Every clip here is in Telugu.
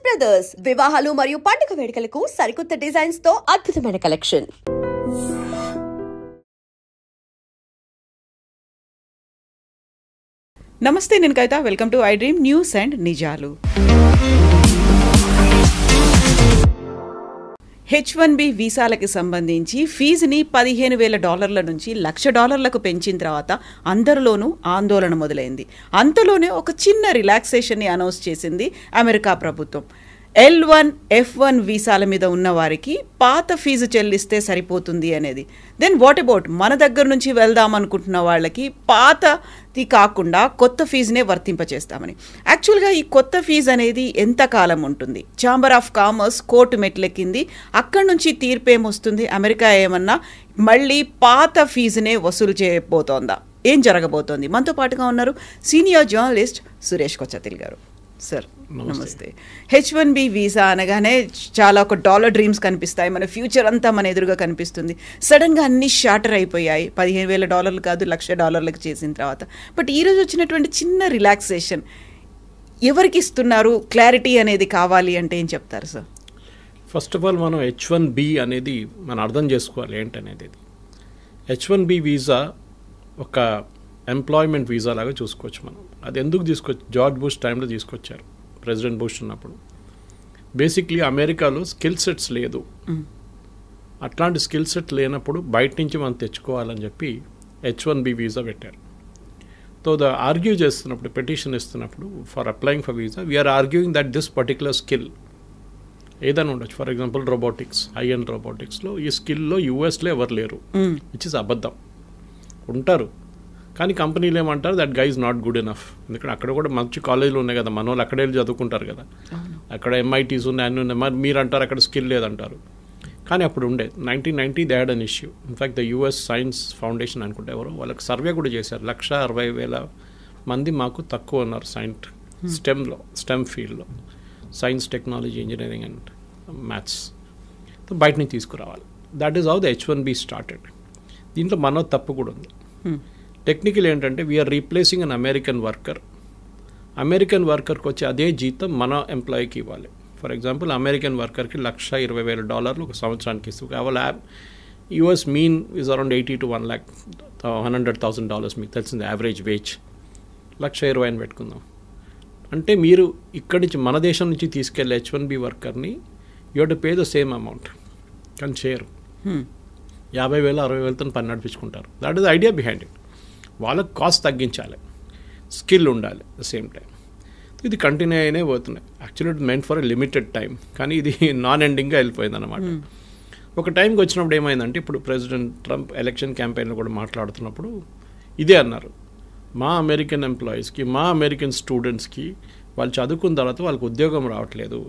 బ్రదర్స్ వివాహాలు మరియు పండుగ వేడుకలకు సరికొత్త డిజైన్స్ తో అద్భుతమైన కలెక్షన్. నమస్తే, నేను Kavitha. Welcome to I dream news and నిజాలు. H1B వీసాలకి సంబంధించి ఫీజుని $15,000 నుంచి $1,00,000 పెంచిన తర్వాత అందరిలోనూ ఆందోళన మొదలైంది. అంతలోనే ఒక చిన్న రిలాక్సేషన్ని అనౌన్స్ చేసింది అమెరికా ప్రభుత్వం. L1, F1 వీసాల మీద ఉన్న వారికి పాత ఫీజు చెల్లిస్తే సరిపోతుంది అనేది. దెన్ వాట్ అబౌట్ మన దగ్గర నుంచి వెళ్దాం అనుకుంటున్న వాళ్ళకి పాతది కాకుండా కొత్త ఫీజునే వర్తింపచేస్తామని. యాక్చువల్గా ఈ కొత్త ఫీజు అనేది ఎంతకాలం ఉంటుంది? ఛాంబర్ ఆఫ్ కామర్స్ కోర్టు మెట్లెక్కింది. అక్కడి నుంచి తీర్పేమొస్తుంది? అమెరికా ఏమన్నా మళ్ళీ పాత ఫీజునే వసూలు చేయబోతోందా? ఏం జరగబోతోంది? మనతో పాటుగా ఉన్నారు సీనియర్ జర్నలిస్ట్ సురేష్ కొచ్చతిల్ గారు. సార్ నమస్తే. H1B వీసా అనగానే చాలా ఒక డాలర్ డ్రీమ్స్ కనిపిస్తాయి, మన ఫ్యూచర్ అంతా మన ఎదురుగా కనిపిస్తుంది. సడన్గా అన్ని షార్టర్ అయిపోయాయి. $15,000 కాదు $1,00,000 చేసిన తర్వాత. బట్ ఈరోజు వచ్చినటువంటి చిన్న రిలాక్సేషన్ ఎవరికి ఇస్తున్నారు? క్లారిటీ అనేది కావాలి అంటే ఏం చెప్తారు సార్? ఫస్ట్ ఆఫ్ ఆల్ మనం H1B అనేది మనం అర్థం చేసుకోవాలి ఏంటనేది. H1B వీసా ఒక ఎంప్లాయ్మెంట్ వీసా లాగా చూసుకోవచ్చు మనం. అది ఎందుకు తీసుకొచ్చి జార్జ్ బుష్ టైంలో తీసుకొచ్చారు, ప్రెసిడెంట్ బుష్ ఉన్నప్పుడు. బేసిక్లీ అమెరికాలో స్కిల్ సెట్స్ లేదు. అట్లాంటి స్కిల్ సెట్ లేనప్పుడు బయట నుంచి మనం తెచ్చుకోవాలని చెప్పి H1B వీసా పెట్టారు. సో ఆర్గ్యూ చేస్తున్నప్పుడు, పెటిషన్ ఇస్తున్నప్పుడు for applying for visa we are arguing that this particular skill ఏదైనా ఉండొచ్చు. For example robotics, AI and రోబోటిక్స్లో ఈ స్కిల్లో యూఎస్లో ఎవరు లేరు, విచ్ ఇస్ అబద్ధం. ఉంటారు కానీ కంపెనీలు ఏమంటారు, that guy is not good enough. ఎందుకంటే అక్కడ కూడా మంచి కాలేజీలు ఉన్నాయి కదా, మన వాళ్ళు అక్కడే చదువుకుంటారు కదా, అక్కడ MITs ఉన్నాయి, అన్నీ ఉన్నాయి. మరి మీరు అంటారు అక్కడ స్కిల్ లేదంటారు. కానీ అప్పుడు ఉండే 1990 they had an issue. In fact the US science foundation అనుకుంటే ఎవరు వాళ్ళకి సర్వే కూడా చేశారు. 160,000 మంది మాకు తక్కువ ఉన్నారు స్టెమ్ ఫీల్డ్లో, science, technology, engineering and maths. బయట నుంచి తీసుకురావాలి. That is how the H1B started. దీంట్లో మన తప్పు కూడా ఉంది. టెక్నికల్ ఏంటంటే వీఆర్ రీప్లేసింగ్ అన్ అమెరికన్ వర్కర్కి వచ్చే అదే జీతం మన ఎంప్లాయీకి ఇవ్వాలి. ఫర్ ఎగ్జాంపుల్ అమెరికన్ వర్కర్కి $120,000 ఒక సంవత్సరానికి ఇస్తుంది. కేవలం US mean is around $80,000 to $100,000. మీకు తెలిసింది యావరేజ్ వేజ్. 120,000 అని పెట్టుకుందాం. అంటే మీరు ఇక్కడి నుంచి మన దేశం నుంచి తీసుకెళ్ళే H1B వర్కర్ని you to pay the same amount. కానీ చేయరు. 50,000 60,000తో పని నడిపించుకుంటారు. That is idea behind it. వాళ్ళకి కాస్ట్ తగ్గించాలి, స్కిల్ ఉండాలి ద సేమ్ టైం. ఇది కంటిన్యూ అయినే పోతున్నాయి. Actually it meant for a limited time, కానీ ఇది నాన్ ఎండింగ్గా వెళ్ళిపోయింది అనమాట. ఒక టైంకి వచ్చినప్పుడు ఏమైందంటే, ఇప్పుడు ప్రెసిడెంట్ ట్రంప్ ఎలక్షన్ క్యాంపెయిన్లో కూడా మాట్లాడుతున్నప్పుడు ఇదే అన్నారు, మా అమెరికన్ ఎంప్లాయీస్కి, మా అమెరికన్ స్టూడెంట్స్కి వాళ్ళు చదువుకున్న తర్వాత వాళ్ళకి ఉద్యోగం రావట్లేదు,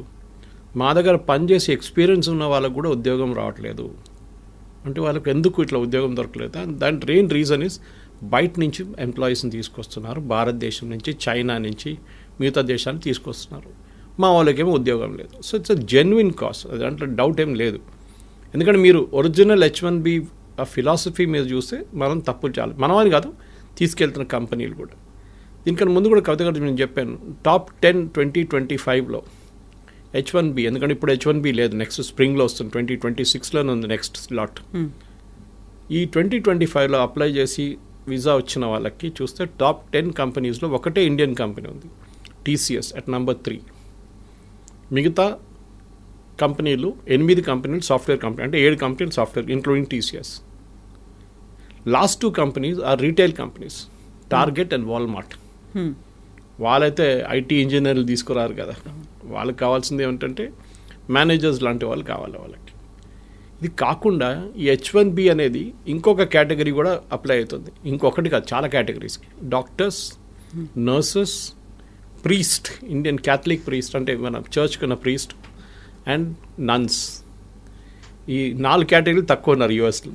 మా దగ్గర పనిచేసి ఎక్స్పీరియన్స్ ఉన్న వాళ్ళకు కూడా ఉద్యోగం రావట్లేదు. అంటే వాళ్ళకి ఎందుకు ఇట్లా ఉద్యోగం దొరకలేదు? దాని మెయిన్ రీజన్ ఇస్ బయట నుంచి ఎంప్లాయీస్ని తీసుకొస్తున్నారు, భారతదేశం నుంచి, చైనా నుంచి, మిగతా దేశాన్ని తీసుకొస్తున్నారు. మా వాళ్ళకేమో ఉద్యోగం లేదు. So it's a genuine cost, దాంట్లో డౌట్ ఏం లేదు. ఎందుకంటే మీరు ఒరిజినల్ H1B ఫిలాసఫీ మీద చూస్తే మనం తప్పులు చాలా, మనమని కాదు తీసుకెళ్తున్న కంపెనీలు కూడా. దీనికన్నా ముందు కూడా కవిత గారు నేను చెప్పాను, టాప్ 10 2025లో H1B, ఎందుకంటే ఇప్పుడు H1B లేదు, నెక్స్ట్ స్ప్రింగ్లో వస్తుంది, 2026లోనే ఉంది నెక్స్ట్ స్లాట్. ఈ 2025లో అప్లై చేసి వీసా వచ్చిన వాళ్ళకి చూస్తే టాప్ 10 కంపెనీస్లో ఒకటే ఇండియన్ కంపెనీ ఉంది, TCS అట్ నెంబర్ 3. మిగతా కంపెనీలు 8 కంపెనీలు సాఫ్ట్వేర్ కంపెనీ, అంటే 7 కంపెనీలు software including TCS. Last 2 companies are retail companies, Target and Walmart. వాళ్ళైతే IT ఇంజనీర్లు తీసుకురారు కదా, వాళ్ళకి కావాల్సింది ఏమిటంటే మేనేజర్స్ లాంటి వాళ్ళు కావాలి వాళ్ళకి. ఇది కాకుండా ఈ H1B అనేది ఇంకొక కేటగిరీ కూడా అప్లై అవుతుంది. ఇంకొకటి కాదు, చాలా కేటగిరీస్కి. Doctors, nurses, priest, Indian Catholic priest అంటే మన చర్చ్కి ఉన్న ప్రీస్ట్, అండ్ నన్స్. ఈ 4 కేటగిరీలు తక్కువ ఉన్నారు USలో.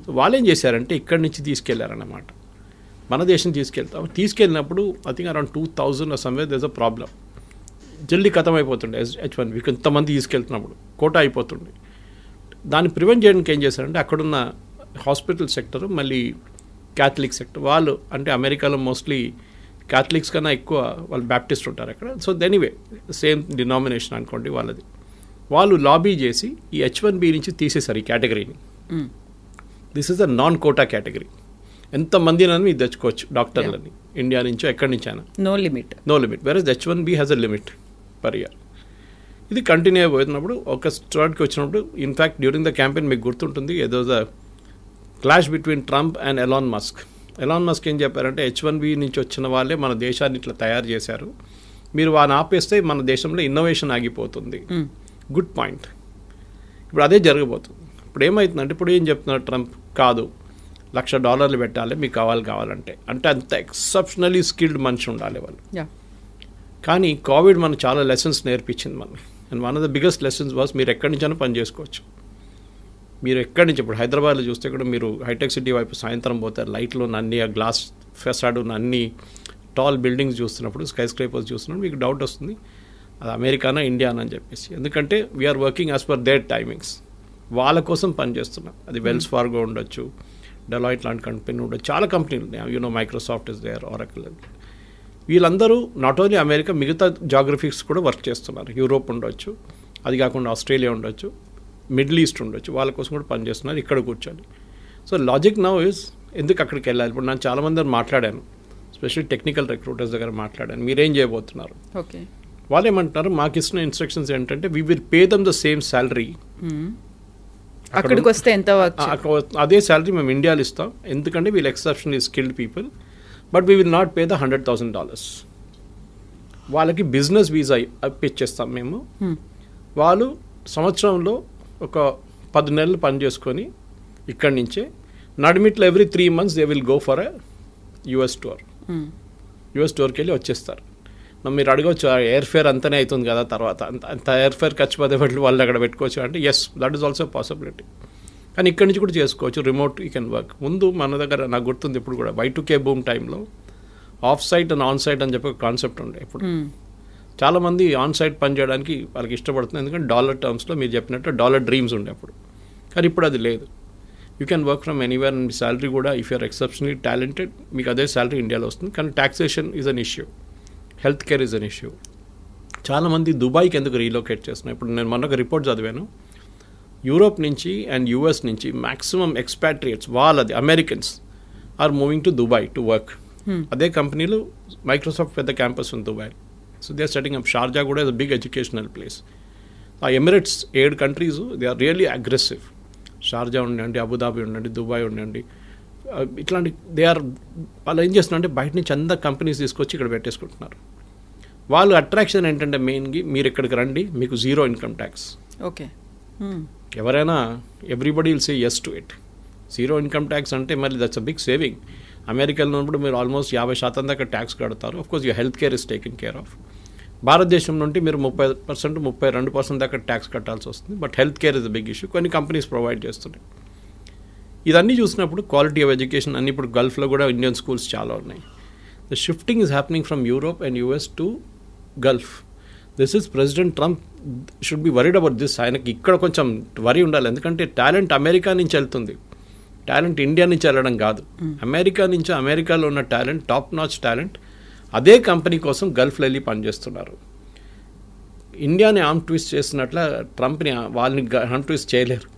సో వాళ్ళు ఏం చేశారంటే ఇక్కడి నుంచి తీసుకెళ్లారన్నమాట, మన దేశం తీసుకెళ్ళినప్పుడు I think around 2,000 somewhere there is a problem. జల్దీ ఖతం అయిపోతుండే H1B, ఇంతమంది తీసుకెళ్తున్నప్పుడు కోటా అయిపోతుండే. దాన్ని ప్రివెంట్ చేయడానికి ఏం చేశారంటే అక్కడున్న హాస్పిటల్ సెక్టర్, మళ్ళీ క్యాథలిక్ సెక్టర్ వాళ్ళు, అంటే అమెరికాలో మోస్ట్లీ క్యాథలిక్స్ కన్నా ఎక్కువ వాళ్ళు బ్యాప్టిస్ట్ ఉంటారు అక్కడ. సో ఎనీవే సేమ్ డినామినేషన్ అనుకోండి వాళ్ళది. వాళ్ళు లాబీ చేసి ఈ H1B నుంచి తీసేశారు ఈ కేటగిరీని. This is a non quota category. ఎంతమందినని మీరు తెచ్చుకోవచ్చు డాక్టర్లని, ఇండియా నుంచో ఎక్కడి నుంచి అయినా. No limit. Versus H1B has a limit per year. ఇది కంటిన్యూ అయిపోతున్నప్పుడు ఒక స్టార్ట్కి వచ్చినప్పుడు ఇన్ఫ్యాక్ట్ డ్యూరింగ్ ద క్యాంపెయిన్ మీకు గుర్తుంటుంది ఏదో the clash between Trump and Elon Musk. Elon Musk ఏం చెప్పారంటే H1B నుంచి వచ్చిన వాళ్ళే మన దేశాన్ని ఇట్లా తయారు చేశారు, మీరు వాడిని ఆపేస్తే మన దేశంలో ఇన్నోవేషన్ ఆగిపోతుంది. Good point. ఇప్పుడు అదే జరగబోతుంది. ఇప్పుడు ఏమవుతుందంటే ఇప్పుడు ఏం చెప్తున్నారు ట్రంప్, కాదు $1,00,000 పెట్టాలి మీకు కావాలంటే, అంటే అంత ఎక్సెప్షనలీ స్కిల్డ్ మనిషి ఉండాలి వాళ్ళు. కానీ కోవిడ్ మనకు చాలా లెసన్స్ నేర్పించింది మనకి. And one of the biggest lessons was మీరు ఎక్కడి నుంచైనా పని చేసుకోవచ్చు. మీరు ఎక్కడి నుంచి ఇప్పుడు హైదరాబాద్లో చూస్తే కూడా మీరు హైటెక్ సిటీ వైపు సాయంత్రం పోతారు, లైట్లు ఉన్న అన్ని ఆ గ్లాస్ ఫెసాడ్ ఉన్న అన్ని టాల్ బిల్డింగ్స్ చూస్తున్నప్పుడు, స్కై స్క్రేపర్స్ చూస్తున్నప్పుడు మీకు డౌట్ వస్తుంది అది అమెరికానా ఇండియానా అని చెప్పేసి. ఎందుకంటే we're working as per their timings. వాళ్ళ కోసం పనిచేస్తున్నాం. అది వెల్స్ ఫార్గో ఉండొచ్చు, డెలాయిట్ లాంటి కంపెనీ ఉండొచ్చు, చాలా కంపెనీలు ఉన్నాయి. Microsoft is there, Oracle. వీళ్ళందరూ నాట్ ఓన్లీ అమెరికా, మిగతా జాగ్రఫీస్ కూడా వర్క్ చేస్తున్నారు. యూరోప్ ఉండొచ్చు, అది కాకుండా ఆస్ట్రేలియా ఉండొచ్చు, మిడిల్ ఈస్ట్ ఉండొచ్చు, వాళ్ళ కోసం కూడా పనిచేస్తున్నారు ఇక్కడ కూర్చొని. సో లాజిక్ నౌ ఇస్ ఎందుకు అక్కడికి వెళ్ళాలి. ఇప్పుడు నేను చాలామంది మాట్లాడాను, స్పెషల్లీ టెక్నికల్ రిక్రూటర్స్ దగ్గర మాట్లాడాను, మీరేం చేయబోతున్నారు. ఓకే, వాళ్ళు ఏమంటున్నారు, మాకు ఇస్తున్న ఇన్స్ట్రక్షన్స్ ఏంటంటే we will pay them the same salary. అక్కడికి వస్తే ఎంత అదే శాలరీ మేము ఇండియాలో ఇస్తాం, ఎందుకంటే వీళ్ళు exceptionally skilled people, but we will not pay the $100,000. వాళ్ళకి బిజినెస్ వీసా ఇప్పించేస్తాం మేము. వాళ్ళు సంవత్సరంలో ఒక 10 నెలలు పని చేసుకొని ఇక్కడి నుంచే నడిమిట్లో every 3 months they will go for a US tour. US టూర్కి వెళ్ళి వచ్చేస్తారు. మీరు అడగవచ్చు ఎయిర్ ఫేర్ అంతనే అవుతుంది కదా, తర్వాత అంత ఎయిర్ ఫేర్ ఖర్చు పదే వాళ్ళు అక్కడ పెట్టుకోవచ్చు అంటే yes, that is also possibility. కానీ ఇక్కడి నుంచి కూడా చేసుకోవచ్చు, రిమోట్ యూ కెన్ వర్క్. ముందు మన దగ్గర నాకు గుర్తుంది ఇప్పుడు కూడా Y2K బూమ్ టైంలో off site and on site అని చెప్పి ఒక కాన్సెప్ట్ ఉండే. ఇప్పుడు చాలామంది ఆన్ సైట్ పని చేయడానికి వాళ్ళకి ఇష్టపడుతుంది, ఎందుకంటే డాలర్ టర్మ్స్లో మీరు చెప్పినట్టు డాలర్ డ్రీమ్స్ ఉండే అప్పుడు. కానీ ఇప్పుడు అది లేదు. You can work from anywhere. And me salary కూడా ఇఫ్ యూఆర్ ఎక్సెప్షనలీ టాలెంటెడ్ మీకు అదే శాలరీ ఇండియాలో వస్తుంది. కానీ taxation is an issue, health care is an issue. చాలామంది దుబాయ్కి ఎందుకు రీలొకేట్ చేస్తున్నారు. ఇప్పుడు నేను మొన్న ఒక రిపోర్ట్ చదివాను, యూరోప్ నుంచి అండ్ US నుంచి మ్యాక్సిమం ఎక్స్పాట్రియేట్స్ వాళ్ళది Americans are moving to Dubai to work. అదే కంపెనీలు మైక్రోసాఫ్ట్ పెద్ద క్యాంపస్ ఉంది Dubai. So they are setting up. Sharjah కూడా is a big educational place. ఆ Emirates 7 countries they are really aggressive. Sharjah ఉండండి, అబుదాబి ఉండండి, దుబాయ్ ఉండండి, ఇట్లాంటి దే ఆర్ వాళ్ళు ఏం చేస్తున్నారంటే బయట నుంచి అందరు కంపెనీస్ తీసుకొచ్చి ఇక్కడ పెట్టేసుకుంటున్నారు. వాళ్ళు అట్రాక్షన్ ఏంటంటే మెయిన్గా మీరు ఇక్కడికి రండి, మీకు 0 ఇన్కమ్ ట్యాక్స్. ఓకే, ఎవరైనా everybody will say yes to it. 0 income tax అంటే మళ్ళీ దట్స్ అ బిగ్ సేవింగ్. అమెరికాలో ఉన్నప్పుడు మీరు ఆల్మోస్ట్ 50% దాకా ట్యాక్స్ కడతారు. Of course your health care is taken care of. భారతదేశం నుండి మీరు 30%, 32% దాకా ట్యాక్స్ కట్టాల్సి వస్తుంది. But health care is a big issue. కొన్ని కంపెనీస్ ప్రొవైడ్ చేస్తున్నాయి. ఇదన్నీ చూసినప్పుడు క్వాలిటీ ఆఫ్ ఎడ్యుకేషన్ అన్ని ఇప్పుడు గల్ఫ్లో కూడా ఇండియన్ స్కూల్స్ చాలా ఉన్నాయి. The shifting is happening from Europe and US to Gulf. This is president Trump should be worried about this. ఆయనకి ఇక్కడ కొంచెం వరీ ఉండాలి, ఎందుకంటే టాలెంట్ అమెరికా నుంచి వెళ్తుంది, టాలెంట్ ఇండియా నుంచి వెళ్ళడం కాదు. అమెరికా నుంచి, అమెరికాలో ఉన్న టాలెంట్, టాప్ నాచ్ టాలెంట్ అదే కంపెనీ కోసం గల్ఫ్లో వెళ్ళి పనిచేస్తున్నారు. ఇండియాని ఆర్మ్ ట్విస్ట్ చేస్తున్నట్ల ట్రంప్ని వాళ్ళని ఆర్మ్ ట్విస్ట్ చేయలేరు.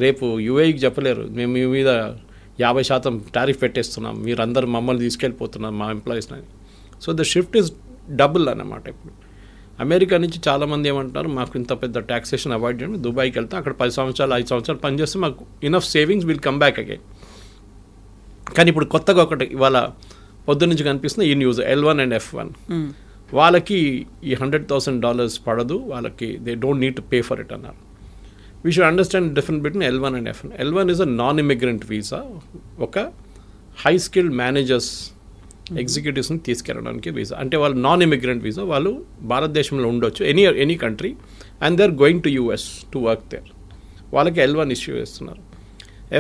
రేపు UAEకి చెప్పలేరు మేము మీ మీద 50% టారిఫ్ పెట్టేస్తున్నాం, మీరందరూ మమ్మల్ని తీసుకెళ్ళిపోతున్నారు మా ఎంప్లాయీస్ని. So the shift is double అన్నమాట. ఇప్పుడు అమెరికా నుంచి చాలామంది ఏమంటారు, మాకు ఇంత పెద్ద ట్యాక్సేషన్ అవాయిడ్ చేయండి, దుబాయ్కి వెళ్తాం, అక్కడ 10 సంవత్సరాలు 5 సంవత్సరాలు పనిచేస్తే మాకు enough savings will come back again. కానీ ఇప్పుడు కొత్తగా ఒకటి ఇవాళ పొద్దున్న నుంచి కనిపిస్తుంది ఈ న్యూస్, L1 అండ్ F1 వాళ్ళకి ఈ $100,000 పడదు, వాళ్ళకి they don't need to pay for it అన్నారు. We should understand difference between L1 and F1. L1 is a non immigrant visa, ఒక హై స్కిల్డ్ మేనేజర్స్ ఎగ్జిక్యూటివ్స్ని తీసుకెళ్ళడానికి వీసా. అంటే వాళ్ళు నాన్ ఇమిగ్రెంట్ వీసా, వాళ్ళు భారతదేశంలో ఉండొచ్చు any country and they are going to US to work there. వాళ్ళకి L1 ఇష్యూ చేస్తున్నారు.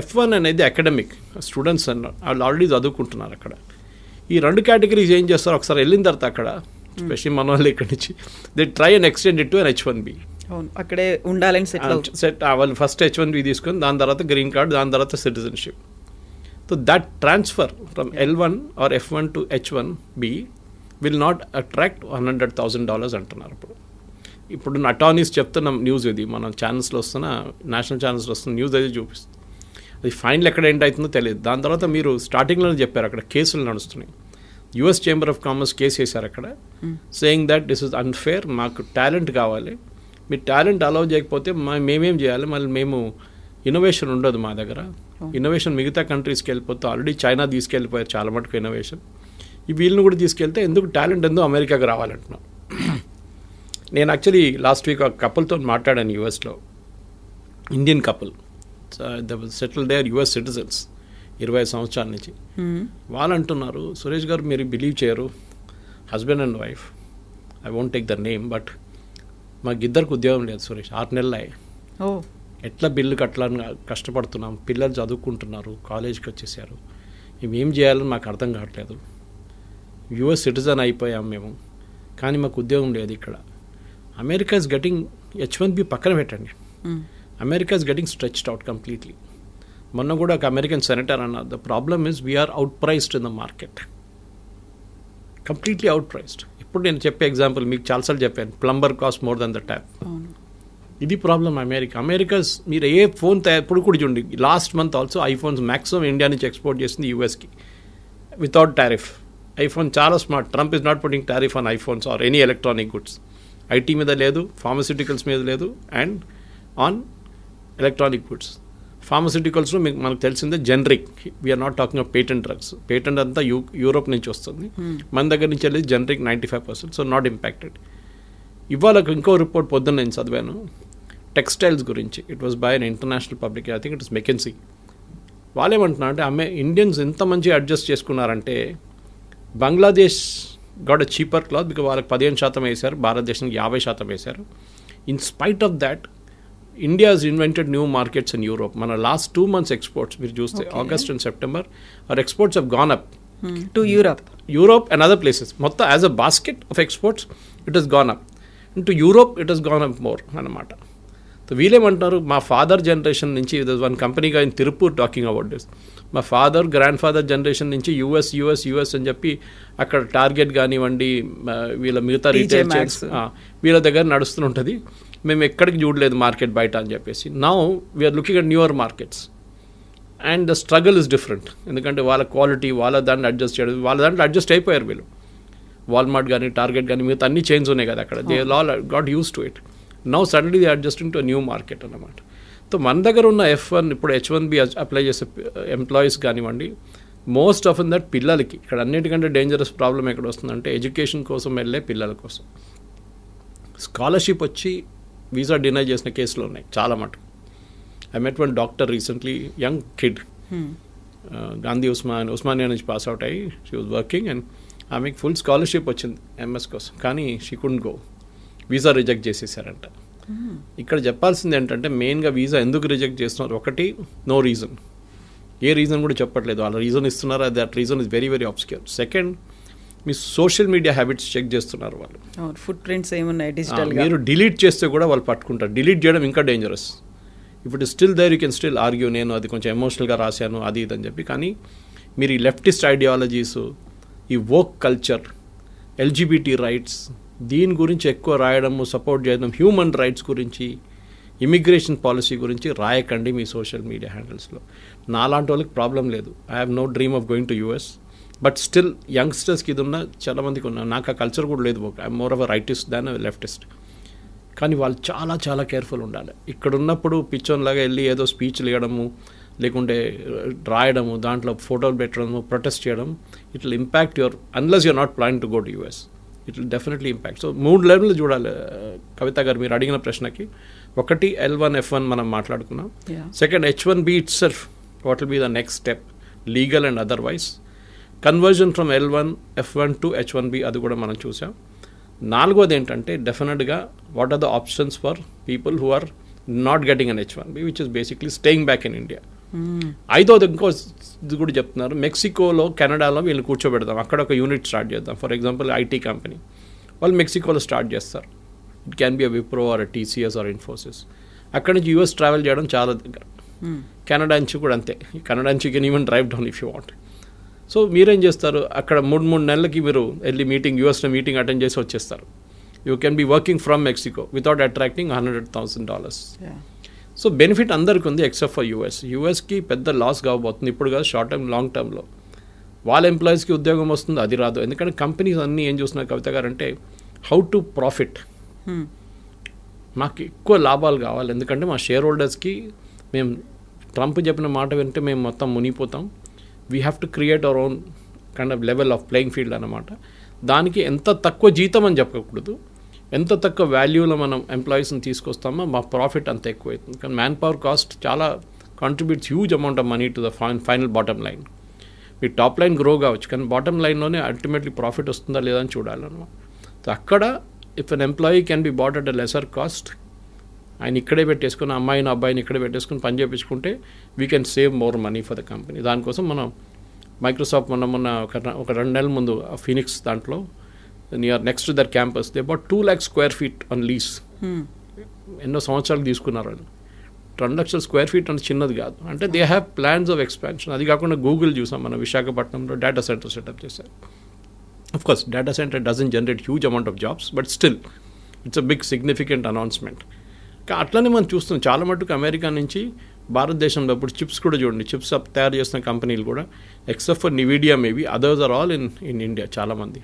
F1 అనేది అకాడమిక్ స్టూడెంట్స్ అన్నారు, వాళ్ళు ఆల్రెడీ చదువుకుంటున్నారు అక్కడ. ఈ 2 కేటగిరీస్ ఏం చేస్తారు, ఒకసారి వెళ్ళిన తర్వాత అక్కడ స్పెషల్లీ మన వాళ్ళు ఇక్కడి నుంచి they try and extend it to an H1B. అక్కడే ఉండాలని సెట్ వాళ్ళు ఫస్ట్ H1B తీసుకొని దాని తర్వాత గ్రీన్ కార్డ్, దాని తర్వాత citizenship. So that transfer from L1 or F1 to H1B will not attract $100,000 అంటున్నారు. ఇప్పుడు అటార్నీస్ చెప్తున్న న్యూస్ ఇది, మన ఛానల్స్లో వస్తున్న, నేషనల్ ఛానల్స్లో వస్తున్న న్యూస్ అది చూపిస్తుంది. అది ఫైనల్ ఎక్కడ ఏంటి అవుతుందో తెలియదు. దాని తర్వాత మీరు స్టార్టింగ్లోనే చెప్పారు అక్కడ కేసులు నడుస్తున్నాయి. US chamber of commerce case వేశారు అక్కడ, saying that this is unfair, మాకు టాలెంట్ కావాలి, మీరు టాలెంట్ అలౌ చేయకపోతే మేమేం చేయాలి, మళ్ళీ మేము ఇన్నోవేషన్ ఉండదు మా దగ్గర, ఇన్నోవేషన్ మిగతా కంట్రీస్కి వెళ్ళిపోతే ఆల్రెడీ చైనా తీసుకెళ్ళిపోయారు చాలా మటుకు ఇన్నోవేషన్, ఈ వీళ్ళని కూడా తీసుకెళ్తే ఎందుకు టాలెంట్ ఎందుకు అమెరికాకి రావాలంటున్నాం. నేను యాక్చువల్లీ లాస్ట్ వీక్ ఒక కపుల్తో మాట్లాడాను యూఎస్లో, Indian couple, settle there US citizens 20 సంవత్సరాల నుంచి. వాళ్ళు అంటున్నారు, సురేష్ గారు మీరు బిలీవ్ చేయరు, husband and wife, I won't take the name, but మాకు ఇద్దరికి ఉద్యోగం లేదు సురేష్, 6 నెలలు అయ్యాయి, ఎట్లా బిల్లు కట్టాలని కష్టపడుతున్నాం, పిల్లలు చదువుకుంటున్నారు, కాలేజ్కి వచ్చేసారు, మేమేం చేయాలని మాకు అర్థం కావట్లేదు, యుఎస్ సిటిజన్ అయిపోయాం మేము, కానీ మాకు ఉద్యోగం లేదు ఇక్కడ. అమెరికా ఇస్ గెటింగ్ H1B పక్కన పెట్టండి, America is getting stretched out completely. మొన్న కూడా ఒక అమెరికన్ సెనేటర్ అన్నారు, the problem is we're outpriced in the market, completely outpriced. ఇప్పుడు నేను చెప్పే ఎగ్జాంపుల్ మీకు చాలాసార్లు చెప్పాను, plumber cost more than the tap. ఇది ప్రాబ్లం అమెరికా. మీరు ఏ ఫోన్ ఇప్పుడు కూడా చూడండి, last month also iPhones maximum India నుంచి ఎక్స్పోర్ట్ చేసింది యూఎస్కి వితౌట్ టారిఫ్. ఐఫోన్ చాలా smart, Trump is not putting tariff on iPhones or any electronic goods. IT మీద లేదు, ఫార్మస్యూటికల్స్ మీద లేదు, అండ్ ఆన్ ఎలక్ట్రానిక్ గుడ్స్. ఫార్మస్యూటికల్స్లో మనకు తెలిసిందే generic, we're not talking of patent drugs, patent అంతా యూరోప్ నుంచి వస్తుంది, మన దగ్గర నుంచి వెళ్ళి జనరిక్ 95%, సో నాట్ ఇంపాక్టెడ్. ఇవాళ ఇంకో రిపోర్ట్ పొద్దున్న నేను చదివాను టెక్స్టైల్స్ గురించి, it was by an international public, I think it is McKinsey. వాళ్ళు ఏమంటున్నారు అంటే ఇండియన్స్ ఎంత మంచిగా అడ్జస్ట్ చేసుకున్నారంటే, Bangladesh got a cheaper cloth because వాళ్ళకి 15% వేశారు, భారతదేశానికి 50% వేశారు. In spite of that India has invented new markets in Europe. మన లాస్ట్ 2 months ఎక్స్పోర్ట్స్ మీరు చూస్తే August and September our exports have gone up to Europe and other places. మొత్తం as a basket of exports it has gone up. To Europe it has gone up more అన్నమాట. సో వీళ్ళేమంటారు, మా ఫాదర్ జనరేషన్ నుంచి వన్ కంపెనీగా in Tiruppur talking about this, మా ఫాదర్ గ్రాండ్ ఫాదర్ జనరేషన్ నుంచి యూఎస్ అని చెప్పి అక్కడ టార్గెట్ కానివ్వండి, వీళ్ళ మిగతా రీటైల్ చైన్స్ వీళ్ళ దగ్గర నడుస్తుంటుంది, మేము ఎక్కడికి చూడలేదు మార్కెట్ బయట అని చెప్పేసి. Now we're looking at newer markets and the struggle is different. ఎందుకంటే వాళ్ళ క్వాలిటీ వాళ్ళ దాన్ని అడ్జస్ట్ చేయడం, వాళ్ళ దాంట్లో అడ్జస్ట్ అయిపోయారు వీళ్ళు. వాల్మార్ట్ కానీ టార్గెట్ కానీ మిగతా అన్ని చైన్స్ ఉన్నాయి కదా అక్కడ, they all got use to it. Now suddenly they adjusting to new market అన్నమాట. సో మన దగ్గర ఉన్న F1 ఇప్పుడు H1B అప్లై చేసే ఎంప్లాయీస్ కానివ్వండి, మోస్ట్ ఆఫ్ దట్ పిల్లలకి ఇక్కడ అన్నిటికంటే డేంజరస్ ప్రాబ్లం ఎక్కడ వస్తుందంటే ఎడ్యుకేషన్ కోసం వెళ్ళే పిల్లల కోసం స్కాలర్షిప్ వచ్చి వీసా డినై చేసిన కేసులు ఉన్నాయి చాలా మటుకు. I met one doctor recently, young kid, Gandhi Osmania నుంచి పాస్ అవుట్ అయ్యి షీ వాజ్ వర్కింగ్ అండ్ ఆమెకి ఫుల్ స్కాలర్షిప్ వచ్చింది MS కోసం, కానీ she couldn't go, visa reject చేసేసారంట. ఇక్కడ చెప్పాల్సింది ఏంటంటే మెయిన్గా వీసా ఎందుకు రిజెక్ట్ చేస్తున్నారు, ఒకటి నో రీజన్, ఏ రీజన్ కూడా చెప్పట్లేదు, వాళ్ళ రీజన్ ఇస్తున్నారు, that reason is very very obscure. Second, మీ సోషల్ మీడియా హ్యాబిట్స్ చెక్ చేస్తున్నారు వాళ్ళు, ఫుట్ ప్రింట్స్ ఏమున్నాయి డిజిటల్, మీరు డిలీట్ చేస్తే కూడా వాళ్ళు పట్టుకుంటారు. డిలీట్ చేయడం ఇంకా డేంజరస్. ఇప్పుడు still there you can still argue, నేను అది కొంచెం ఎమోషనల్గా రాశాను అది ఇది అని చెప్పి, కానీ మీరు ఈ లెఫ్టిస్ట్ ఐడియాలజీస్, ఈ వోక్ కల్చర్, LGBT రైట్స్, దీని గురించి ఎక్కువ రాయడము, సపోర్ట్ చేయడం, హ్యూమన్ రైట్స్ గురించి, ఇమిగ్రేషన్ పాలసీ గురించి రాయకండి మీ సోషల్ మీడియా హ్యాండిల్స్లో. నాలాంటి వాళ్ళకి ప్రాబ్లం లేదు, I have no dream of going to US, but still యంగ్స్టర్స్కి ఇది ఉన్న చాలామందికి ఉన్నా, నాకు ఆ కల్చర్ కూడా లేదు, I'm more of a rightist than leftist. కానీ వాళ్ళు చాలా చాలా కేర్ఫుల్ ఉండాలి. ఇక్కడ ఉన్నప్పుడు పిచ్చోన్లాగా వెళ్ళి ఏదో స్పీచ్లు ఇవ్వడము, లేకుంటే రాయడము, దాంట్లో ఫోటోలు పెట్టడము, ప్రొటెస్ట్ చేయడం, it will impact your, unless you're not plan to go to US, it will definitely impact. So 3 లెవెల్లు చూడాలి కవిత గారు మీరు అడిగిన ప్రశ్నకి. ఒకటి L1 F1 మనం మాట్లాడుకున్నాం. Second H1B itself, what will be the next step legal and otherwise. Conversion from L1 F1 to H1B అది కూడా మనం చూసాం. 4వది ఏంటంటే డెఫినెట్గా what are the options for people who are not getting an H1B which is basically staying back in India. 5వది ఇంకో ఇది కూడా చెప్తున్నారు, మెక్సికోలో కెనడాలో వీళ్ళు కూర్చోబెడదాం, అక్కడ ఒక యూనిట్ స్టార్ట్ చేద్దాం. ఫర్ ఎగ్జాంపుల్ IT కంపెనీ వాళ్ళు మెక్సికోలో స్టార్ట్ చేస్తారు, it can be a Wipro or TCS or Infosys. అక్కడి నుంచి US ట్రావెల్ చేయడం చాలా దగ్గర. కెనడా నుంచి కూడా అంతే, కెనడా నుంచి can even drive down if you want. So మీరేం చేస్తారు, అక్కడ 3 నెలలకి మీరు వెళ్ళి యూఎస్లో మీటింగ్ అటెండ్ చేసి వచ్చేస్తారు. You can be working from Mexico without attracting $100,000. So benefit అందరికీ ఉంది ఎక్సెప్ట్ ఫర్ యూఎస్కి పెద్ద లాస్ కాబోతుంది ఇప్పుడు కాదు, షార్ట్ టర్మ్ లాంగ్ టర్మ్లో. వాళ్ళ ఎంప్లాయీస్కి ఉద్యోగం వస్తుంది, అది రాదు. ఎందుకంటే కంపెనీస్ అన్నీ ఏం చూస్తున్నారు కవిత గారు అంటే హౌ టు ప్రాఫిట్. మాకు ఎక్కువ లాభాలు కావాలి, ఎందుకంటే మా షేర్ హోల్డర్స్కి మేము ట్రంప్ చెప్పిన మాట వింటే మేము మొత్తం మునిగిపోతాం. We have to create our own kind of level of playing field అన్నమాట. దానికి ఎంత తక్కువ జీతం అని చెప్పకూడదు, ఎంత తక్కువ వాల్యూలో మనం ఎంప్లాయీస్ని తీసుకొస్తామో మా ప్రాఫిట్ అంత ఎక్కువ అవుతుంది. కానీ మ్యాన్ పవర్ కాస్ట్ చాలా contributes huge amount of money to the final bottom line. మీ టాప్ లైన్ గ్రో కావచ్చు, కానీ బాటమ్ లైన్లోనే అల్టిమేట్లీ ప్రాఫిట్ వస్తుందా లేదా అని చూడాలన్నమాట. సో అక్కడ if an employee can be bought at a lesser cost, ఆయన ఇక్కడే పెట్టేసుకుని అబ్బాయిని ఇక్కడే పెట్టేసుకుని పని చేయించుకుంటే we can save more money for the company. దానికోసం మనం మైక్రోసాఫ్ట్ మొన్న ఒక 2 నెలల ముందు ఫీనిక్స్ దాంట్లో near next to their campus they about 2 lakh square feet on lease. ఎన్నో సంవత్సరాలు తీసుకున్నారు వాళ్ళు. 2 లక్షల స్క్వేర్ ఫీట్ అంటే చిన్నది కాదు. అంటే they have plans of expansion. అది కాకుండా గూగుల్ చూసాం మనం విశాఖపట్నంలో డేటా సెంటర్ సెటప్ చేశారు. Of course data centre doesn't generate huge amount of jobs, but still it's a big significant announcement. అట్లనే మనం చూస్తున్నాం చాలా మటుకు అమెరికా నుంచి భారతదేశంలో ఇప్పుడు చిప్స్ కూడా చూడండి, చిప్స్ తయారు చేస్తున్న కంపెనీలు కూడా except for Nvidia maybe others are all in India. చాలామంది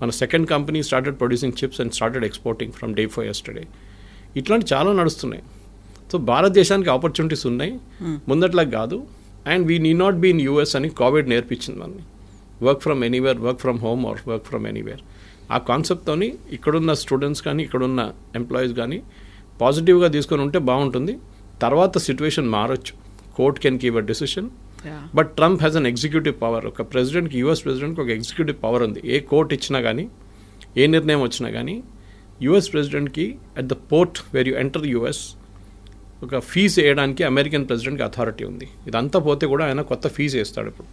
మన second company started producing chips and started exporting from day for yesterday. ఇట్లాంటి చాలా నడుస్తున్నాయి. సో భారతదేశానికి ఆపర్చునిటీస్ ఉన్నాయి, ముందట్లా కాదు. And we need not be in US అని కోవిడ్ నేర్పించింది మనని. Work from anywhere, work from home or work from anywhere. ఆ కాన్సెప్ట్తోని ఇక్కడున్న స్టూడెంట్స్ కానీ ఇక్కడున్న ఎంప్లాయీస్ కానీ పాజిటివ్గా తీసుకొని ఉంటే బాగుంటుంది. తర్వాత సిచ్యువేషన్ మారొచ్చు, court can give a decision. But Trump has an executive power. ఒక ప్రెసిడెంట్కి, యూఎస్ ప్రెసిడెంట్కి ఒక ఎగ్జిక్యూటివ్ పవర్ ఉంది. ఏ కోర్ట్ ఇచ్చినా కానీ, ఏ నిర్ణయం వచ్చినా కానీ యూఎస్ ప్రెసిడెంట్కి at the port where you enter US ఒక ఫీజు వేయడానికి అమెరికన్ ప్రెసిడెంట్కి అథారిటీ ఉంది. ఇదంతా పోతే కూడా ఆయన కొత్త ఫీజు వేస్తాడు. ఇప్పుడు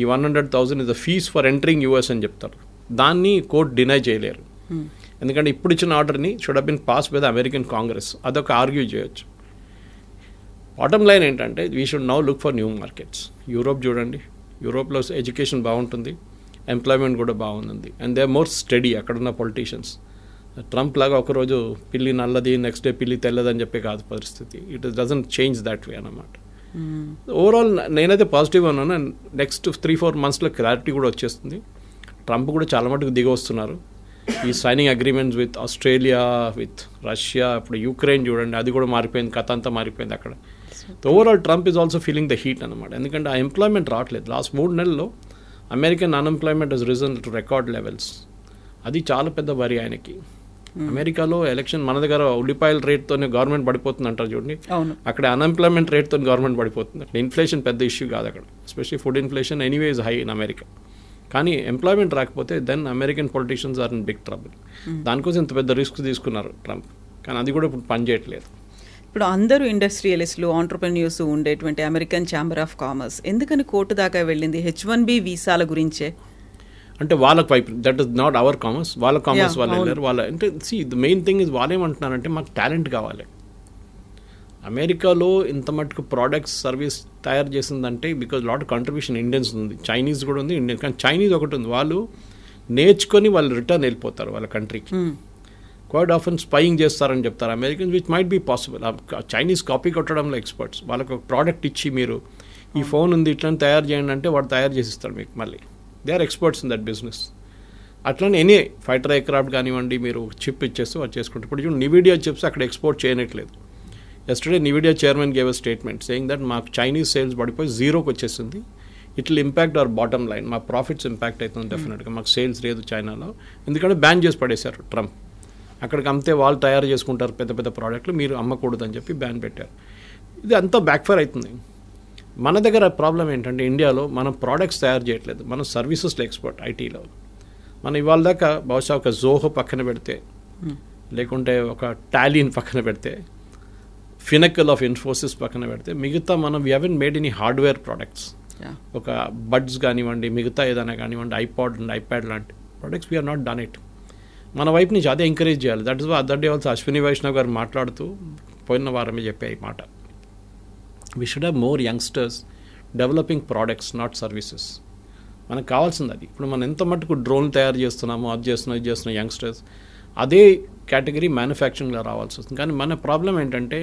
ఈ 100,000 is the fees for entering US అని చెప్తారు. దాన్ని కోర్ట్ డినై చేయలేరు, ఎందుకంటే ఇప్పుడు ఇచ్చిన ఆర్డర్ని should have been passed by the American Congress. అదొక ఆర్గ్యూ చేయొచ్చు. బాటమ్ లైన్ ఏంటంటే we should now look for new markets. Europe చూడండి, యూరోప్లో ఎడ్యుకేషన్ బాగుంటుంది, ఎంప్లాయ్మెంట్ కూడా బాగుంది, and they are more study. అక్కడున్న పొలిటీషియన్స్ ట్రంప్ లాగా ఒకరోజు పిల్లి నల్లది నెక్స్ట్ డే పిల్లి తెల్లదని చెప్పే కాదు పరిస్థితి. It doesn't change that way అన్నమాట. ఓవరాల్ నేనైతే పాజిటివ్గా ఉన్నాను. అండ్ నెక్స్ట్ 3-4 monthsలో క్లారిటీ కూడా వచ్చేస్తుంది. ట్రంప్ కూడా చాలా మటుకు దిగి వస్తున్నారు. ఈ signing agreements with Australia, with Russia, ఇప్పుడు యుక్రెయిన్ చూడండి, అది కూడా మారిపోయింది, కథ అంతా మారిపోయింది అక్కడ. Overall Trump is also feeling the heat అనమాట. ఎందుకంటే ఆ ఎంప్లాయ్మెంట్ రావట్లేదు. లాస్ట్ 3 నెలల్లో American unemployment has risen to record levels. అది చాలా పెద్ద వరి ఆయనకి. అమెరికాలో ఎలక్షన్, మన దగ్గర ఉల్లిపాయల రేట్తోనే గవర్నమెంట్ పడిపోతుంది అంటారు చూడండి, అక్కడ అన్ఎంప్లాయ్మెంట్ రేట్తో గవర్నమెంట్ పడిపోతుంది. అక్కడ ఇన్ఫ్లేషన్ పెద్ద ఇష్యూ కాదు అక్కడ, especially food inflation anyway is high in America. కానీ ఎంప్లాయ్మెంట్ రాకపోతే then American politicians are in big trouble. దానికోసం ఇంత పెద్ద రిస్క్ తీసుకున్నారు ట్రంప్, కానీ అది కూడా ఇప్పుడు పనిచేయట్లేదు. ఇప్పుడు అందరూ ఇండస్ట్రియలిస్టులు, ఆంటర్ప్రెన్యూర్స్ ఉండేటువంటి అమెరికన్ ఛాంబర్ ఆఫ్ కామర్స్ ఎందుకని కోర్టు దాకా వెళ్ళింది? H-1B వీసాల గురించే. అంటే వాళ్ళకి వైపు that is not our commerce, వాళ్ళ కామర్స్ వాళ్ళు వెళ్ళారు. వాళ్ళ అంటే ద మెయిన్ థింగ్ ఇస్ వాళ్ళు ఏమంటున్నారంటే మాకు టాలెంట్ కావాలి. అమెరికాలో ఇంత మటుకు ప్రోడక్ట్స్ సర్వీస్ తయారు చేసిందంటే బికాజ్ లాట్ కంట్రిబ్యూషన్ ఇండియన్స్ ఉంది, చైనీస్ కూడా ఉంది, ఇండియన్. కానీ చైనీస్ ఒకటి ఉంది, వాళ్ళు నేర్చుకొని వాళ్ళు రిటర్న్ వెళ్ళిపోతారు వాళ్ళ కంట్రీకి. క్వైట్ ఆఫెన్ స్పైయింగ్ చేస్తారని చెప్తారు Americans, which might be possible. Chinese copy కొట్టడంలో ఎక్స్పర్ట్స్. వాళ్ళకి ఒక ప్రోడక్ట్ ఇచ్చి మీరు ఈ ఫోన్ ఉంది ఇట్లా తయారు చేయండి అంటే వాడు తయారు చేసిస్తాడు మీకు. మళ్ళీ they are experts in that business. అట్లనే ఎనీ ఫైటర్ ఎయిర్క్రాఫ్ట్ కానివ్వండి, మీరు చిప్ ఇచ్చేస్తే వాళ్ళు చేసుకుంటారు. ఇప్పుడు చూడండి నివిడియా చిప్స్ అక్కడ ఎక్స్పోర్ట్ చేయనట్లేదు. Yesterday Nvidia chairman gave a statement saying that మాకు చైనీస్ సేల్స్ పడిపోయి 0కి వచ్చేసింది. It will impact our bottom line, మా ప్రాఫిట్స్ ఇంపాక్ట్ అవుతుంది డెఫినెట్గా. మాకు సేల్స్ లేదు చైనాలో, ఎందుకంటే బ్యాన్ చేసి పడేశారు ట్రంప్. అక్కడికి అమ్మితే వాళ్ళు తయారు చేసుకుంటారు పెద్ద పెద్ద ప్రోడక్ట్లు, మీరు అమ్మకూడదని చెప్పి బ్యాన్ పెట్టారు. ఇది అంతా బ్యాక్ఫైర్ అవుతుంది. మన దగ్గర ప్రాబ్లం ఏంటంటే ఇండియాలో మనం ప్రోడక్ట్స్ తయారు చేయట్లేదు, మనం సర్వీసెస్లో ఎక్స్పర్ట్. ఐటీలో మనం ఇవాళ దాకా బహుశా ఒక జోహో పక్కన పెడితే, లేకుంటే ఒక టాలీని పక్కన పెడితే, ఫినకల్ ఆఫ్ ఇన్ఫోసిస్ పక్కన పెడితే, మిగతా మనం we haven't made any hardware products. ఒక బడ్స్ కానివ్వండి, మిగతా ఏదైనా కానివ్వండి, ఐపాడ్ అండ్ ఐప్యాడ్ లాంటి products we are not done it. మన వైపు నుంచి అదే ఎంకరేజ్ చేయాలి. That is other day also Ashwini Vaishnav garu మాట్లాడుతూ పోయిన వారమే చెప్పే ఈ మాట. We should have more youngsters developing products, not services. మనకు కావాల్సింది అది. ఇప్పుడు మనం ఎంత మటుకు డ్రోన్ తయారు చేస్తున్నామో, అది చేస్తున్నాం యంగ్స్టర్స్, అదే కేటగిరీ మ్యానుఫ్యాక్చరింగ్లో రావాల్సి వస్తుంది. కానీ మన ప్రాబ్లం ఏంటంటే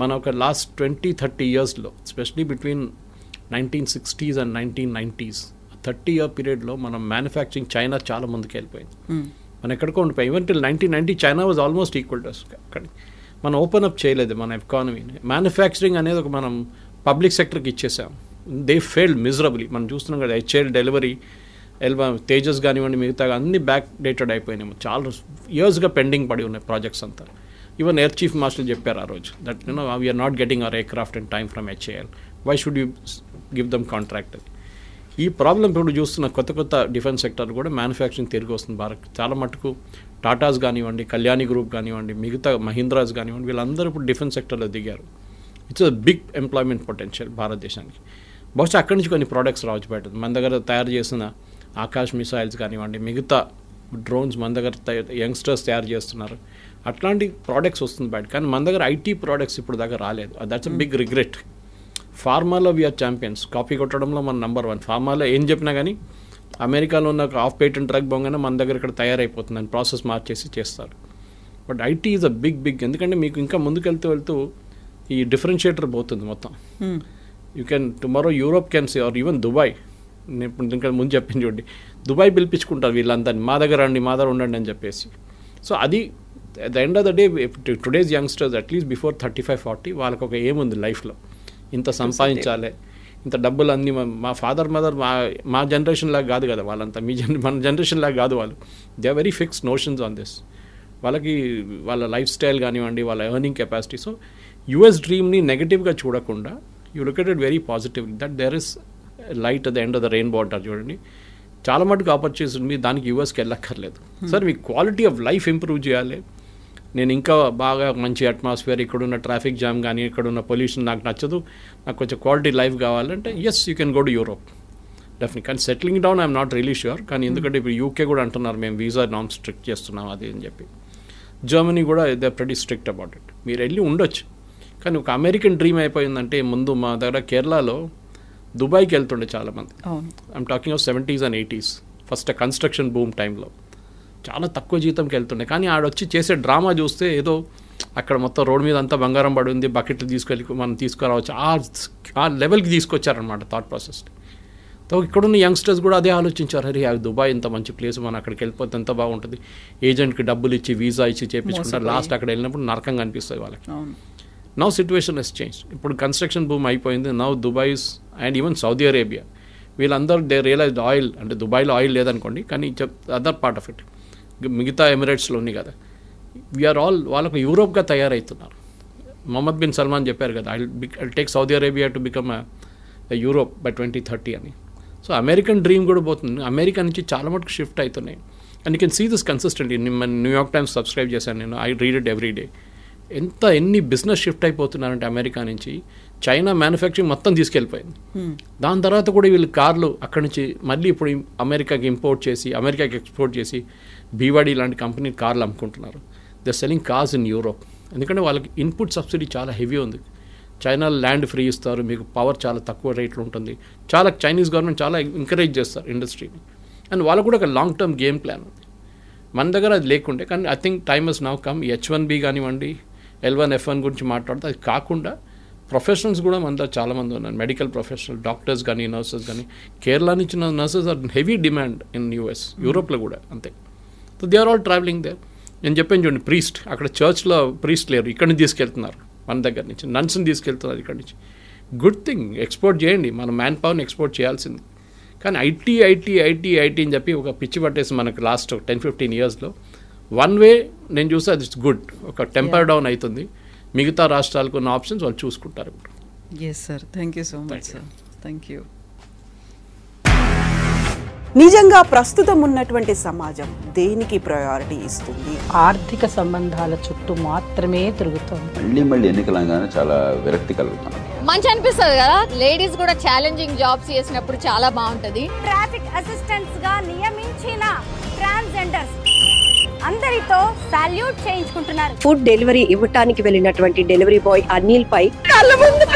మన ఒక లాస్ట్ 20-30 ఇయర్స్లో, especially between 1960s and 1990s 30-year పీరియడ్లో మనం మ్యానుఫ్యాక్చరింగ్ చైనా చాలా ముందుకు వెళ్ళిపోయింది. మనం ఎక్కడికో ఉండిపోయి. Even till 1990 China was almost equal to us. అక్కడ మనం ఓపెన్ అప్ చేయలేదు మన ఎకానమీని. మ్యానుఫ్యాక్చరింగ్ అనేది ఒక మనం పబ్లిక్ సెక్టర్కి ఇచ్చేసాం. They failed miserably. మనం చూస్తున్నాం కదా, HAL డెలివరీ, తేజస్ కానివ్వండి, మిగతా అన్ని బ్యాక్ డేటెడ్ అయిపోయినాము. చాలా ఇయర్స్గా పెండింగ్ పడి ఉన్నాయి ప్రాజెక్ట్స్ అంతా. ఈవెన్ ఎయిర్ చీఫ్ మాస్టర్ చెప్పారు ఆ రోజు that we're not getting our aircraft in time from HAL. Why should you give them contract? ఈ ప్రాబ్లం ఇప్పుడు చూస్తున్న కొత్త డిఫెన్స్ సెక్టర్ కూడా మ్యానుఫ్యాక్చరింగ్ తిరిగి వస్తుంది భారత్. చాలా మటుకు టాటాస్ కానివ్వండి, కళ్యాణి గ్రూప్ కానివ్వండి, మిగతా మహీంద్రాస్ కానివ్వండి, వీళ్ళందరూ ఇప్పుడు డిఫెన్స్ సెక్టర్లో దిగారు. It's a big employment potential భారతదేశానికి. బహుశా అక్కడి నుంచి కొన్ని ప్రోడక్ట్స్ రావచ్చు బయట. మన దగ్గర తయారు చేసిన ఆకాశ్ మిసైల్స్ కానివ్వండి, మిగతా డ్రోన్స్ మన దగ్గర యంగ్స్టర్స్ తయారు చేస్తున్నారు. అట్లాంటి ప్రోడక్ట్స్ వస్తుంది బయట. కానీ మన దగ్గర IT ప్రోడక్ట్స్ ఇప్పుడు దగ్గర రాలేదు. That's a big regret. ఫార్మాలో వీఆర్ ఛాంపియన్స్. కాపీ కొట్టడంలో మన నెంబర్ 1. ఫార్మాలో ఏం చెప్పినా కానీ అమెరికాలో ఉన్న ఆఫ్ పేటెంట్ డ్రగ్ బొంగనే మన దగ్గర ఇక్కడ తయారైపోతుందని ప్రాసెస్ మార్చేసి చేస్తారు. But IT is a big ఎందుకంటే మీకు ఇంకా ముందుకెళ్తూ ఈ డిఫరెన్షియేటర్ పోతుంది మొత్తం. You can tomorrow Europe can say or even Dubai. నేను ఇప్పుడు ఇంకా ముందు చెప్పింది చూడండి, దుబాయ్ పిలిపించుకుంటారు వీళ్ళందరినీ, మా దగ్గర ఉండండి అని చెప్పేసి. సో అది at the end of the day today's youngsters at least before 35-40 వాళ్ళకి ఒక ఏం ఉంది లైఫ్లో, ఇంత సంపాదించాలి, ఇంత డబ్బులు అన్నీ. మా ఫాదర్ మదర్ మా జనరేషన్ లాగా కాదు కదా వాళ్ళంతా, మన జనరేషన్ లాగా కాదు వాళ్ళు. They are very fixed notions on this. వాళ్ళకి వాళ్ళ లైఫ్ స్టైల్ కానివ్వండి, వాళ్ళ ఎర్నింగ్ కెపాసిటీ. సో US డ్రీమ్ని నెగటివ్గా చూడకుండా you look at it very positively that there is light at the end of the rainbow అంటారు చూడండి. చాలా మటుకు ఆపర్చునిటీస్ ఉంది, దానికి USకి వెళ్ళక్కర్లేదు. సార్ మీ క్వాలిటీ ఆఫ్ లైఫ్ ఇంప్రూవ్ చేయాలి, నేను ఇంకా బాగా మంచి అట్మాస్ఫియర్, ఇక్కడున్న ట్రాఫిక్ జామ్ కానీ ఇక్కడున్న పొల్యూషన్ నాకు నచ్చదు, నాకు కొంచెం క్వాలిటీ లైఫ్ కావాలంటే yes you can go to Europe definitely. కానీ settling down I'm not really sure. కానీ ఎందుకంటే ఇప్పుడు UK కూడా అంటున్నారు మేము వీసా నామ్స్ స్ట్రిక్ట్ చేస్తున్నాం అది అని చెప్పి. జర్మనీ కూడా they are pretty strict about it. మీరు వెళ్ళి ఉండొచ్చు. కానీ ఒక అమెరికన్ డ్రీమ్ అయిపోయిందంటే ముందు మా దగ్గర కేరళలో దుబాయ్కి వెళ్తుండే చాలామంది. I'm talking of 70s and 80s first construction boom టైంలో చాలా తక్కువ జీతంకి వెళ్తుండే. కానీ ఆడొచ్చి చేసే డ్రామా చూస్తే ఏదో అక్కడ మొత్తం రోడ్ మీద అంతా బంగారం పడి ఉంది, బకెట్లు తీసుకెళ్ళి మనం తీసుకురావచ్చు, ఆ లెవెల్కి తీసుకొచ్చారనమాట థాట్ ప్రాసెస్. సో ఇక్కడున్న యంగ్స్టర్స్ కూడా అదే ఆలోచించారు, అరే దుబాయ్ ఇంత మంచి ప్లేస్, మనం అక్కడికి వెళ్ళిపోతే ఎంత బాగుంటుంది, ఏజెంట్కి డబ్బులు ఇచ్చి వీసా ఇచ్చి చేయించుకుంటారు, లాస్ట్ అక్కడ వెళ్ళినప్పుడు నరకంగా అనిపిస్తుంది వాళ్ళకి. Now situation has change. ఇప్పుడు కన్స్ట్రక్షన్ బూమ్ అయిపోయింది. Now Dubai's and even Saudi Arabia వీళ్ళందరూ దే రియలైజ్డ్ ఆయిల్, అంటే దుబాయ్లో ఆయిల్ లేదనుకోండి కానీ అదర్ పార్ట్ ఆఫ్ ఇట్ మిగతా ఎమిరేట్స్లో ఉంది కదా, వీఆర్ ఆల్ వాళ్ళకు యూరోప్గా తయారవుతున్నారు. మొహమ్మద్ బిన్ సల్మాన్ చెప్పారు కదా, I take Saudi Arabia to become Europe by 2030 అని. సో అమెరికన్ డ్రీమ్ కూడా పోతుంది. అమెరికా నుంచి చాలా మటుకు షిఫ్ట్ అవుతున్నాయి. And you can see this consistently. New York Times subscribe చేశాను నేను, I read it every day. ఎన్ని బిజినెస్ షిఫ్ట్ అయిపోతున్నారంటే అమెరికా నుంచి చైనా మ్యానుఫ్యాక్చరింగ్ మొత్తం తీసుకెళ్ళిపోయింది. దాని తర్వాత కూడా వీళ్ళు కార్లు అక్కడి నుంచి మళ్ళీ ఇప్పుడు అమెరికాకి ఇంపోర్ట్ చేసి అమెరికాకి ఎక్స్పోర్ట్ చేసి BYD లాంటి కంపెనీ కార్లు అమ్ముకుంటున్నారు. They are selling cars in Europe. ఎందుకంటే వాళ్ళకి ఇన్పుట్ సబ్సిడీ చాలా హెవీ ఉంది. చైనా ల్యాండ్ ఫ్రీ ఇస్తారు, మీకు పవర్ చాలా తక్కువ రేట్లో ఉంటుంది. చాలా చైనీస్ గవర్నమెంట్ చాలా ఎంకరేజ్ చేస్తారు ఇండస్ట్రీని. అండ్ వాళ్ళకు కూడా ఒక లాంగ్ టర్మ్ గేమ్ ప్లాన్ ఉంది. మన దగ్గర అది లేకుంటే, కానీ I think time has now come. H1B కానివ్వండి, L1, F1 గురించి మాట్లాడితే అది కాకుండా ప్రొఫెషనల్స్ కూడా మన దగ్గర చాలామంది ఉన్నారు. మెడికల్ ప్రొఫెషనల్, డాక్టర్స్ కానీ, నర్సెస్ కానీ. కేరళ నుంచి nurses are heavy demand in US, యూరోప్లో కూడా అంతే. So they are all travelling there. నేను చెప్పాను చూడండి, ప్రీస్ట్ అక్కడ చర్చ్లో ప్రీస్ట్ లేరు, ఇక్కడి నుంచి తీసుకెళ్తున్నారు మన దగ్గర నుంచి, నన్స్ని తీసుకెళ్తున్నారు ఇక్కడి నుంచి. గుడ్ థింగ్, ఎక్స్పోర్ట్ చేయండి, మన మ్యాన్ పవర్ని ఎక్స్పోర్ట్ చేయాల్సింది. కానీ ఐటీ అని చెప్పి ఒక పిచ్చి పట్టేసి మనకు లాస్ట్ 10-15 ఇయర్స్లో వన్ వే నేను చూస్తే అది గుడ్, ఒక టెంపర్ డౌన్ అవుతుంది. మిగతా రాష్ట్రాలకు ఉన్న ఆప్షన్స్ వాళ్ళు చూసుకుంటారు ఇప్పుడు. Yes sir, thank you so much sir, thank you. నిజంగా ప్రస్తుతం ఉన్నటువంటి సమాజం దేనికి ప్రయారిటీ ఇస్తుంది? ఆర్థిక సంబంధాల చుట్టూ మాత్రమే తిరుగుతుంది. మళ్ళీ ఎన్నికలంగానే చాలా విరక్తి కలుగుతాం. మంచి అనిపిస్తుంది కదా, లేడీస్ కూడా ఛాలెంజింగ్ జాబ్స్ చేసినప్పుడు చాలా బాగుంటది. ట్రాఫిక్ అసిస్టెంట్స్ గా నియమించిన ట్రాన్స్జెండర్స్ అందరితో సాల్యూట్ చేయించుకుంటున్నారు. ఫుడ్ డెలివరీ ఇవ్వటానికి వెళ్ళినటువంటి డెలివరీ బాయ్ అనిల్ పై కళ్ళ ముందు